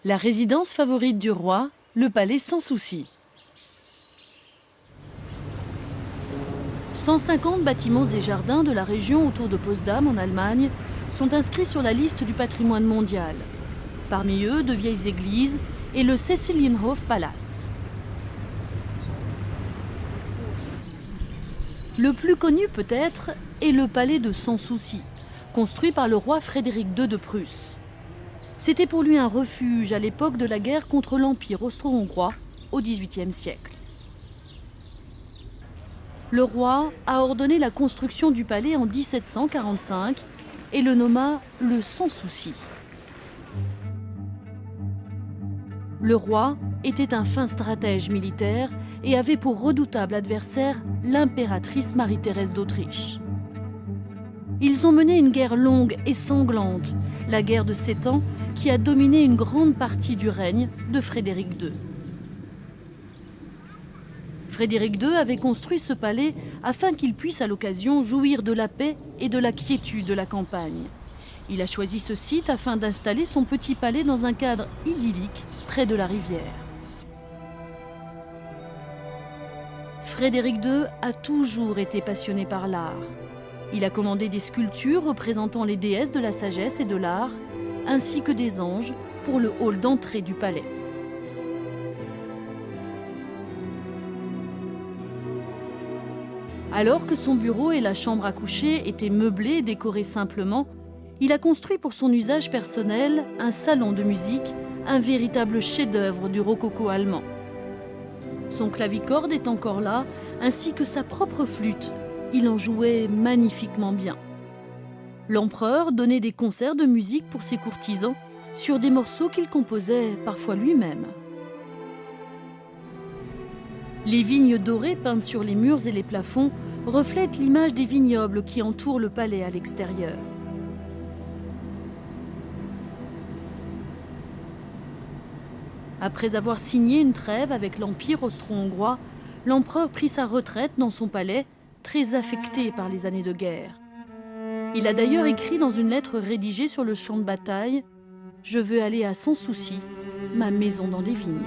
La résidence favorite du roi, le palais Sans Souci. 150 bâtiments et jardins de la région autour de Potsdam en Allemagne sont inscrits sur la liste du patrimoine mondial. Parmi eux, de vieilles églises et le Cecilienhof Palace. Le plus connu peut-être est le palais de Sans Souci, construit par le roi Frédéric II de Prusse. C'était pour lui un refuge à l'époque de la guerre contre l'Empire austro-hongrois au XVIIIe siècle. Le roi a ordonné la construction du palais en 1745 et le nomma le Sans Souci. Le roi était un fin stratège militaire et avait pour redoutable adversaire l'impératrice Marie-Thérèse d'Autriche. Ils ont mené une guerre longue et sanglante, la guerre de 7 ans, qui a dominé une grande partie du règne de Frédéric II. Frédéric II avait construit ce palais afin qu'il puisse à l'occasion jouir de la paix et de la quiétude de la campagne. Il a choisi ce site afin d'installer son petit palais dans un cadre idyllique près de la rivière. Frédéric II a toujours été passionné par l'art. Il a commandé des sculptures représentant les déesses de la sagesse et de l'art, ainsi que des anges pour le hall d'entrée du palais. Alors que son bureau et la chambre à coucher étaient meublés et décorés simplement, il a construit pour son usage personnel un salon de musique, un véritable chef-d'œuvre du rococo allemand. Son clavicorde est encore là, ainsi que sa propre flûte. Il en jouait magnifiquement bien. L'empereur donnait des concerts de musique pour ses courtisans sur des morceaux qu'il composait parfois lui-même. Les vignes dorées peintes sur les murs et les plafonds reflètent l'image des vignobles qui entourent le palais à l'extérieur. Après avoir signé une trêve avec l'Empire austro-hongrois, l'empereur prit sa retraite dans son palais, très affecté par les années de guerre. Il a d'ailleurs écrit dans une lettre rédigée sur le champ de bataille « Je veux aller à Sans Souci, ma maison dans les vignes ».